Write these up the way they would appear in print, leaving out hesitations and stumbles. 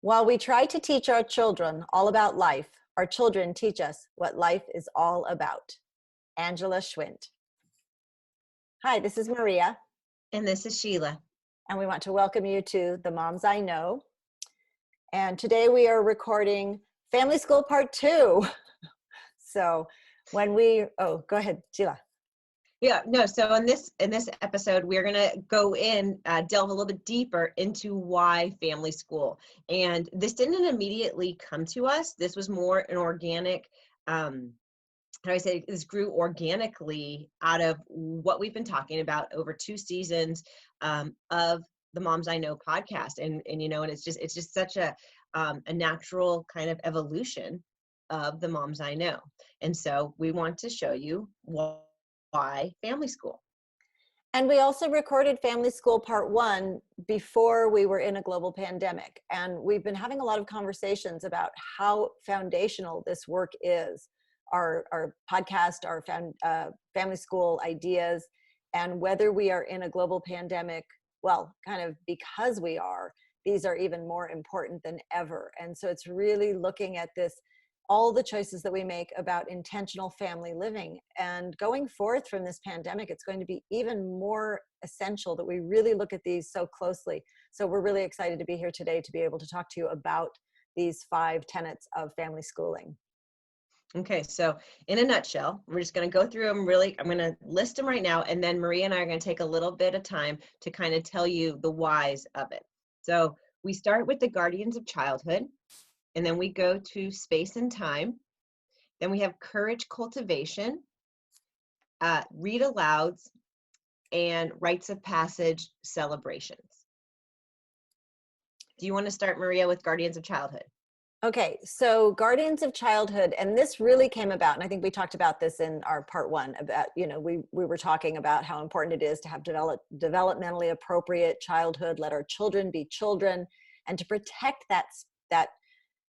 While we try to teach our children all about life, our children teach us what life is all about. Angela Schwindt. Hi, this is Maria, And this is Sheila. and we want to welcome you to The Moms I Know. And today we are recording Family School Part 2. So go ahead, Sheila. So in this episode, we're gonna go in, delve a little bit deeper into why family school. And this didn't immediately come to us. This was more an organic, how do I say, this grew organically out of what we've been talking about over 2 seasons of the Moms I Know podcast. And it's just such a natural kind of evolution of the Moms I Know. And so we want to show you why family school. And we also recorded Family School Part 1 before we were in a global pandemic. And we've been having a lot of conversations about how foundational this work is. Our podcast, our family school ideas, and whether we are in a global pandemic, well, kind of because we are, these are even more important than ever. And so it's really looking at this, all the choices that we make about intentional family living. And going forth from this pandemic, it's going to be even more essential that we really look at these so closely. So we're really excited to be here today to be able to talk to you about these 5 tenets of family schooling. Okay, so in a nutshell, we're just going to go through them really. I'm going to list them right now, and then Maria and I are going to take a little bit of time to kind of tell you the whys of it. So we start with the guardians of childhood, and then we go to space and time. Then we have courage cultivation, read alouds, and rites of passage celebrations. Do you want to start, Maria, with guardians of childhood? Okay, so guardians of childhood, and this really came about, and I think we talked about this in our part 1 about, we were talking about how important it is to have developmentally appropriate childhood, let our children be children, and to protect that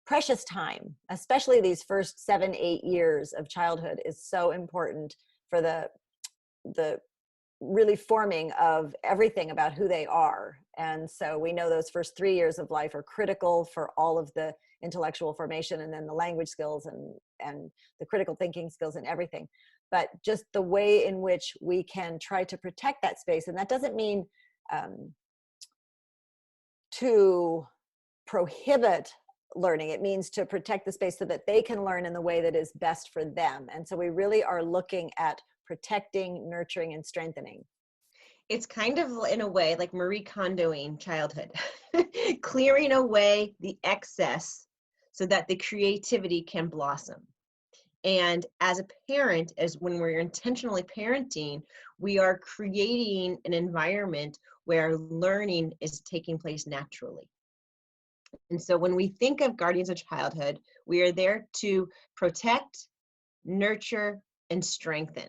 precious time, especially these first 7-8 years of childhood, is so important for the really forming of everything about who they are. And so we know those first 3 years of life are critical for all of the intellectual formation, and then the language skills and the critical thinking skills and everything. But just the way in which we can try to protect that space, and that doesn't mean to prohibit learning. It means to protect the space so that they can learn in the way that is best for them. And so we really are looking at protecting, nurturing, and strengthening. It's kind of, in a way, like Marie Kondoing childhood, clearing away the excess so that the creativity can blossom. And as a parent, as when we're intentionally parenting, we are creating an environment where learning is taking place naturally. And so when we think of guardians of childhood, we are there to protect, nurture, and strengthen.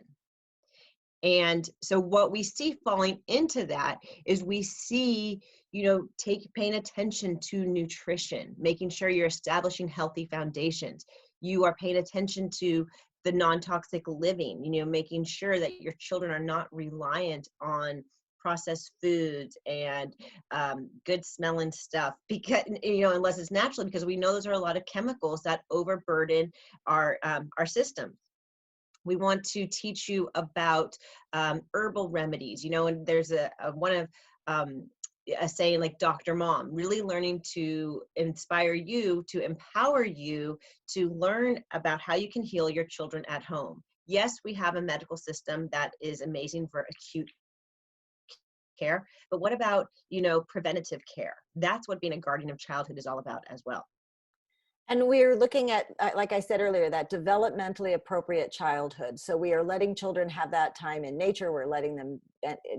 And so what we see falling into that is we see, paying attention to nutrition, making sure you're establishing healthy foundations. You are paying attention to the non-toxic living, making sure that your children are not reliant on processed foods and good smelling stuff, because, unless it's naturally, because we know those are a lot of chemicals that overburden our systems. We want to teach you about herbal remedies, and there's a saying like Dr. Mom, really learning to inspire you, to empower you to learn about how you can heal your children at home. Yes, we have a medical system that is amazing for acute care, but what about, preventative care? That's what being a guardian of childhood is all about as well. And we're looking at, like I said earlier, that developmentally appropriate childhood. So we are letting children have that time in nature. We're letting them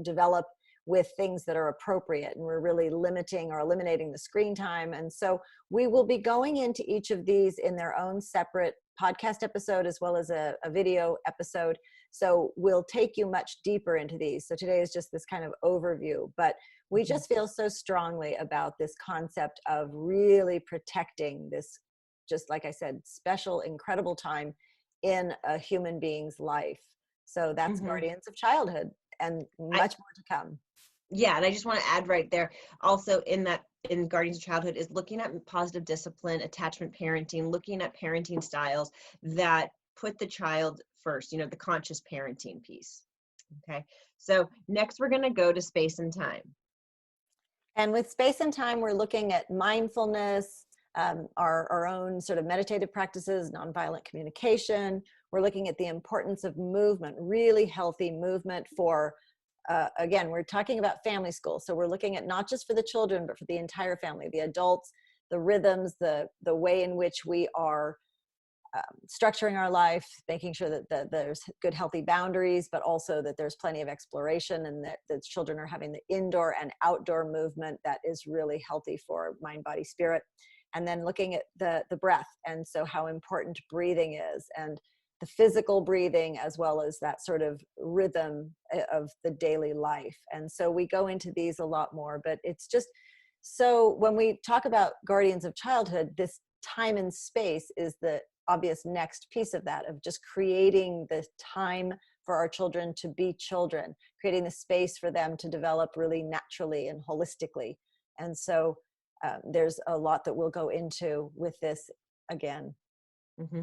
develop with things that are appropriate. And we're really limiting or eliminating the screen time. And so we will be going into each of these in their own separate podcast episode, as well as a video episode. So we'll take you much deeper into these. So today is just this kind of overview, but we just feel so strongly about this concept of really protecting this, just like I said, special, incredible time in a human being's life. So that's Guardians of Childhood, and much more to come. Yeah, and I just want to add right there, also in that, in Guardians of Childhood, is looking at positive discipline, attachment parenting, looking at parenting styles that put the child first, you know, the conscious parenting piece. Okay, so next we're going to go to space and time. And with space and time, we're looking at mindfulness, our own sort of meditative practices, nonviolent communication. We're looking at the importance of movement, really healthy movement for, again, we're talking about family school. So we're looking at not just for the children, but for the entire family, the adults, the rhythms, the way in which we are structuring our life, making sure that there's good, healthy boundaries, but also that there's plenty of exploration, and that the children are having the indoor and outdoor movement that is really healthy for mind, body, spirit. And then looking at the breath, and so how important breathing is, and the physical breathing, as well as that sort of rhythm of the daily life. And so we go into these a lot more, but it's just, so when we talk about Guardians of Childhood, this time and space is the obvious next piece of that, of just creating the time for our children to be children, creating the space for them to develop really naturally and holistically. And so there's a lot that we'll go into with this again. Mm-hmm.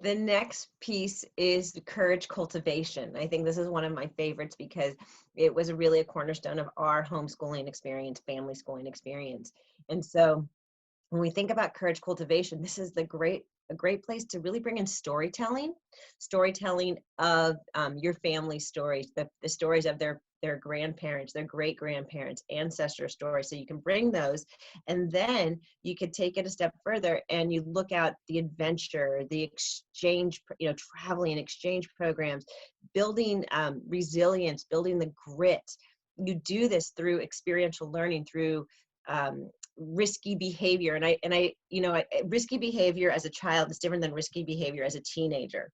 The next piece is the courage cultivation. I think this is one of my favorites because it was really a cornerstone of our homeschooling experience, family schooling experience. And so when we think about courage cultivation, this is a great place to really bring in storytelling of your family stories, the stories of their grandparents, their great grandparents, ancestor stories. So you can bring those, and then you could take it a step further and you look at the adventure, the exchange, you know, traveling exchange programs, building resilience, building the grit. You do this through experiential learning, through risky behavior. And I, you know, risky behavior as a child is different than risky behavior as a teenager.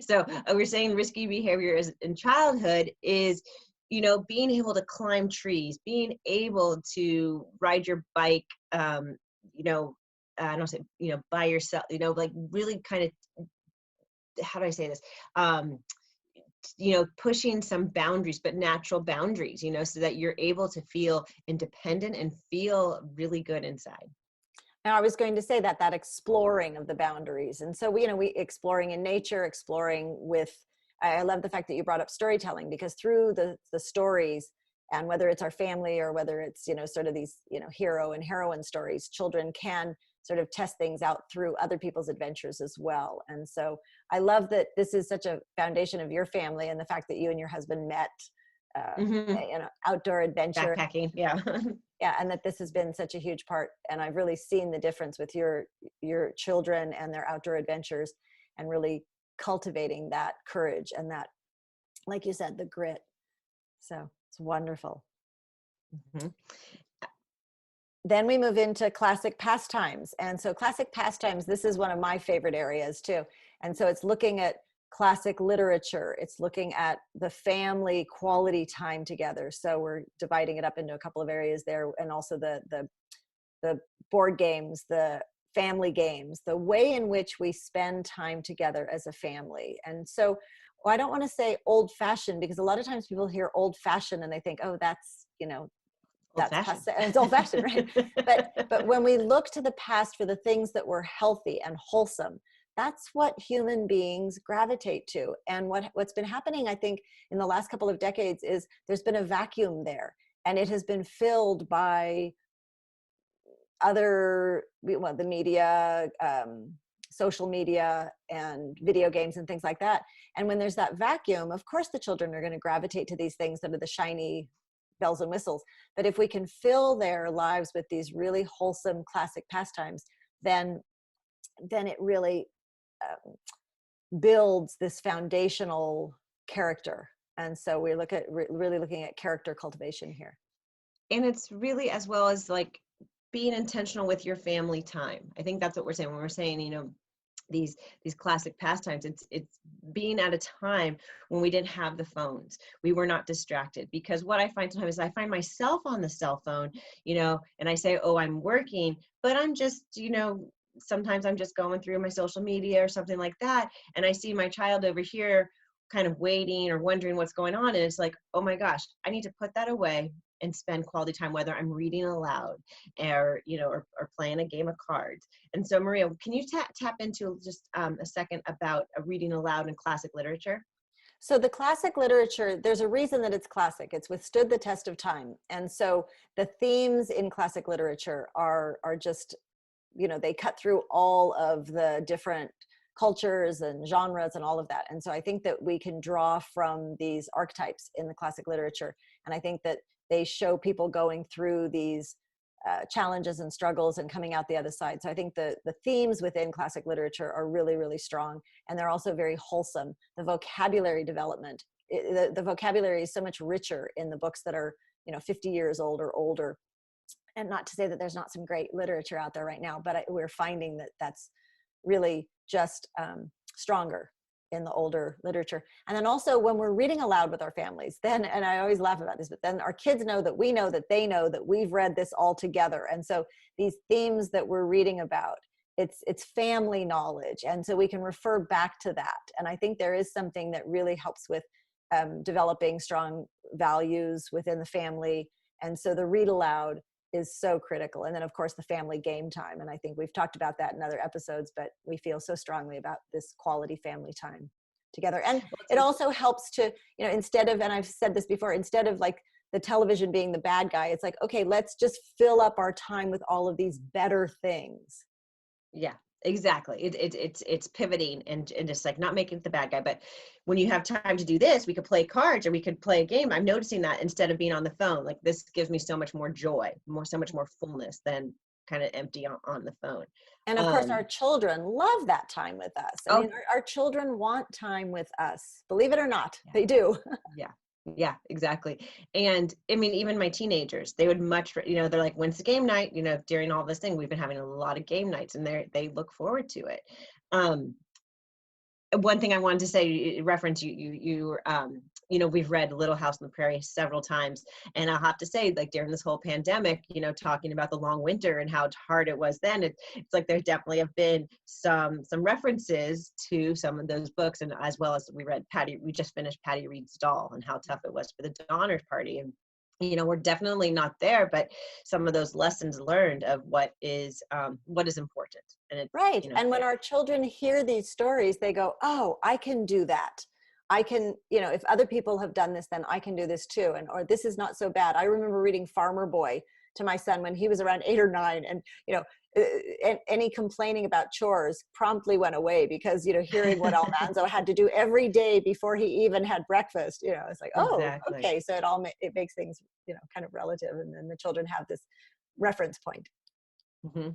So we're saying risky behavior is in childhood is, you know, being able to climb trees, being able to ride your bike, you know, I don't say, you know, by yourself, you know, like really kind of, how do I say this? You know, pushing some boundaries, but natural boundaries, you know, so that you're able to feel independent and feel really good inside. And I was going to say that exploring of the boundaries. And so we, you know, we exploring in nature, exploring with, I love the fact that you brought up storytelling, because through the stories, and whether it's our family or whether it's, you know, sort of these, you know, hero and heroine stories, children can sort of test things out through other people's adventures as well. And so I love that this is such a foundation of your family, and the fact that you and your husband met, Mm-hmm. you know, outdoor adventure. Backpacking, yeah. Yeah, and that this has been such a huge part, and I've really seen the difference with your children and their outdoor adventures, and really cultivating that courage and that, like you said, the grit. So it's wonderful. Mm-hmm. Then we move into classic pastimes. And so classic pastimes, this is one of my favorite areas too. And so it's looking at classic literature. It's looking at the family quality time together. So we're dividing it up into a couple of areas there, and also the board games, the family games, the way in which we spend time together as a family. And so, well, I don't want to say old fashioned, because a lot of times people hear old fashioned and they think, oh, that's, you know, Old that's fashioned. passe, it's old fashioned, right? But when we look to the past for the things that were healthy and wholesome, that's what human beings gravitate to. And what's been happening, I think, in the last couple of decades is there's been a vacuum there, and it has been filled by other, well, the media, social media and video games and things like that. And when there's that vacuum, of course the children are going to gravitate to these things that are the shiny bells and whistles. But if we can fill their lives with these really wholesome classic pastimes, then it really builds this foundational character. And so we look at really looking at character cultivation here. And it's really, as well as like being intentional with your family time. I think that's what we're saying when we're saying, you know, these classic pastimes. It's being at a time when we didn't have the phones, we were not distracted. Because what I find sometimes is I find myself on the cell phone, you know, and I say, oh, I'm working, but I'm just, you know, sometimes I'm just going through my social media or something like that, and I see my child over here kind of waiting or wondering what's going on. And it's like, oh my gosh, I need to put that away and spend quality time, whether I'm reading aloud or, or playing a game of cards. And so Maria, can you tap into just a second about reading aloud in classic literature? So the classic literature, there's a reason that it's classic. It's withstood the test of time. And so the themes in classic literature are just, they cut through all of the different cultures and genres and all of that. And so I think that we can draw from these archetypes in the classic literature. And I think that they show people going through these challenges and struggles and coming out the other side. So I think the themes within classic literature are really, really strong. And they're also very wholesome. The vocabulary development, the vocabulary is so much richer in the books that are, 50 years old or older. And not to say that there's not some great literature out there right now, but we're finding that that's really just stronger in the older literature. And then also when we're reading aloud with our families, then, and I always laugh about this, but then our kids know that we know that they know that we've read this all together. And so these themes that we're reading about, it's family knowledge. And so we can refer back to that. And I think there is something that really helps with developing strong values within the family. And so the read aloud is so critical. And then of course the family game time. And I think we've talked about that in other episodes, but we feel so strongly about this quality family time together. And it also helps to, instead of, and I've said this before, instead of like the television being the bad guy, it's like, okay, let's just fill up our time with all of these better things. Yeah, exactly. It's pivoting and just like not making it the bad guy, but when you have time to do this, we could play cards or we could play a game. I'm noticing that instead of being on the phone, like this gives me so much more joy, so much more fullness than kind of empty on the phone. And of course, our children love that time with us. I mean, our children want time with us. Believe it or not, they do. Yeah. Yeah, exactly. And I mean, even my teenagers, they would much, they're like, when's the game night? During all this thing, we've been having a lot of game nights and they look forward to it. One thing I wanted to say, reference we've read Little House on the Prairie several times, and I'll have to say, like during this whole pandemic, talking about the long winter and how hard it was then, it's like there definitely have been some references to some of those books, and as well as we just finished Patty Reed's Doll and how tough it was for the Donner Party, and we're definitely not there, but some of those lessons learned of what is important. And it's right. And when our children hear these stories, they go, oh, I can do that. I can, if other people have done this, then I can do this too. Or this is not so bad. I remember reading Farmer Boy to my son when he was around 8 or 9. And, any complaining about chores promptly went away because, hearing what Almanzo had to do every day before he even had breakfast, it's like, oh, Exactly. okay. So it makes things, kind of relative. And then the children have this reference point. Mm-hmm.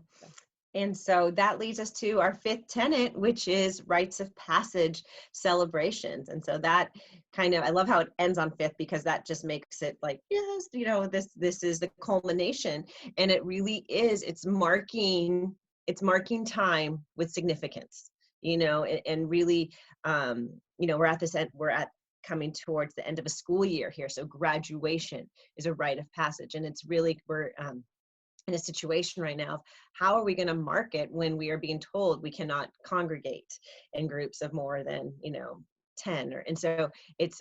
And so that leads us to our 5th tenet, which is rites of passage celebrations. And so that I love how it ends on 5th because that just makes it like, yes, this is the culmination. And it really is, it's marking time with significance, and really, we're at this end, coming towards the end of a school year here. So graduation is a rite of passage. And it's really, we're, in a situation right now of how are we going to mark it when we are being told we cannot congregate in groups of more than 10 and so it's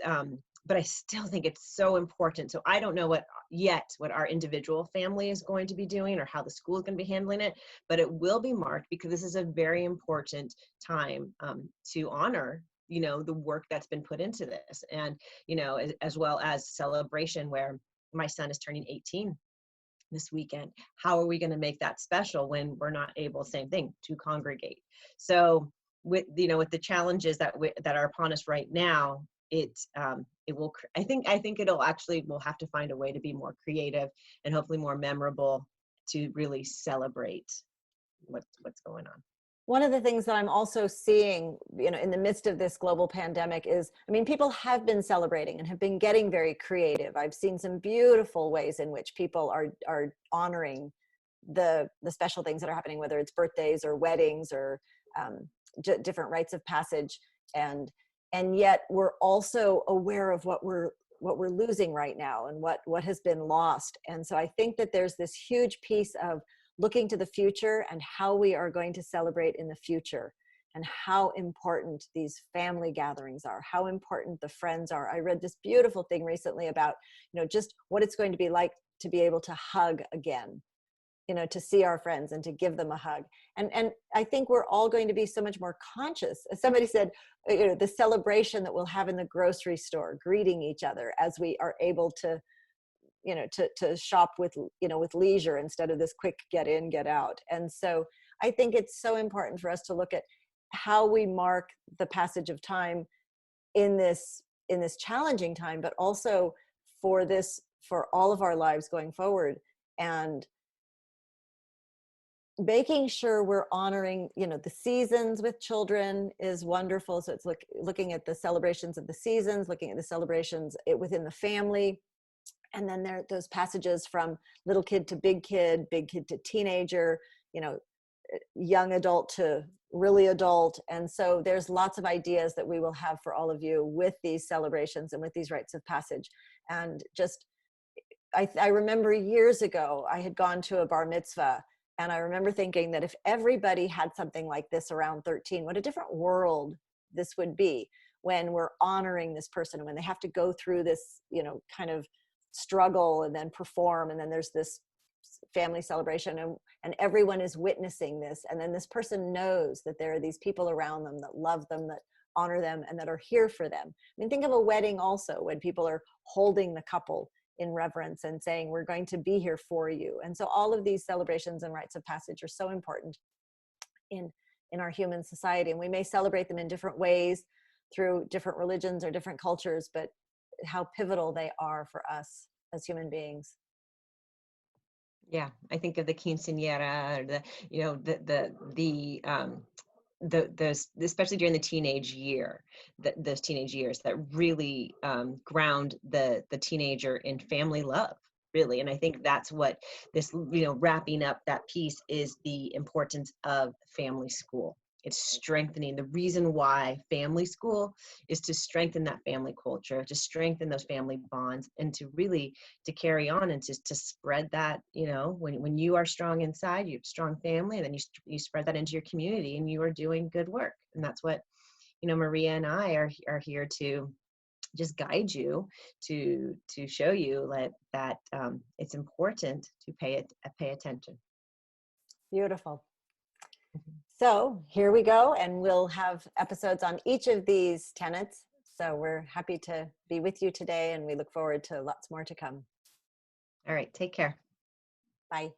but I still think it's so important. So I don't know what our individual family is going to be doing or how the school is going to be handling it, but it will be marked because this is a very important time to honor the work that's been put into this, and as well as celebration where my son is turning 18 this weekend. How are we going to make that special when we're not able, same thing, to congregate? So with the challenges that are upon us right now, it will, I think we'll have to find a way to be more creative and hopefully more memorable to really celebrate what's going on. One of the things that I'm also seeing, in the midst of this global pandemic is, people have been celebrating and have been getting very creative. I've seen some beautiful ways in which people are honoring the special things that are happening, whether it's birthdays or weddings or different rites of passage. And yet we're also aware of what we're losing right now and what has been lost. And so I think that there's this huge piece of looking to the future and how we are going to celebrate in the future. and how important these family gatherings are, how important the friends are. I read this beautiful thing recently about, just what it's going to be like to be able to hug again, to see our friends and to give them a hug. And I think we're all going to be so much more conscious. As somebody said, the celebration that we'll have in the grocery store, greeting each other as we are able to, to shop with, with leisure instead of this quick get in, get out. And so I think it's so important for us to look at how we mark the passage of time in this challenging time, but also for all of our lives going forward, and making sure we're honoring, the seasons with children is wonderful. So it's looking at the celebrations of the seasons, looking at the celebrations within the family. And then there are those passages from little kid to big kid to teenager, young adult to really adult. And so there's lots of ideas that we will have for all of you with these celebrations and with these rites of passage. And just, I remember years ago, I had gone to a bar mitzvah, and I remember thinking that if everybody had something like this around 13, what a different world this would be when we're honoring this person, and when they have to go through this, kind of struggle and then perform. And then there's this family celebration, and everyone is witnessing this. And then this person knows that there are these people around them that love them, that honor them, and that are here for them. I mean, think of a wedding also, when people are holding the couple in reverence and saying, we're going to be here for you. And so all of these celebrations and rites of passage are so important in our human society. And we may celebrate them in different ways through different religions or different cultures, but how pivotal they are for us as human beings. Yeah, I think of the quinceañera, or those, especially during the teenage year, those teenage years that really ground the teenager in family love, really. And I think that's what this, wrapping up that piece, is the importance of family school. It's strengthening. The reason why family school is to strengthen that family culture, to strengthen those family bonds, and to really to carry on and to spread that, when you are strong inside, you have strong family, and then you spread that into your community, and you are doing good work. And that's what, Maria and I are here to just guide you, to show you that it's important to pay attention. Beautiful. So here we go, and we'll have episodes on each of these tenets. So we're happy to be with you today, and we look forward to lots more to come. All right, take care. Bye.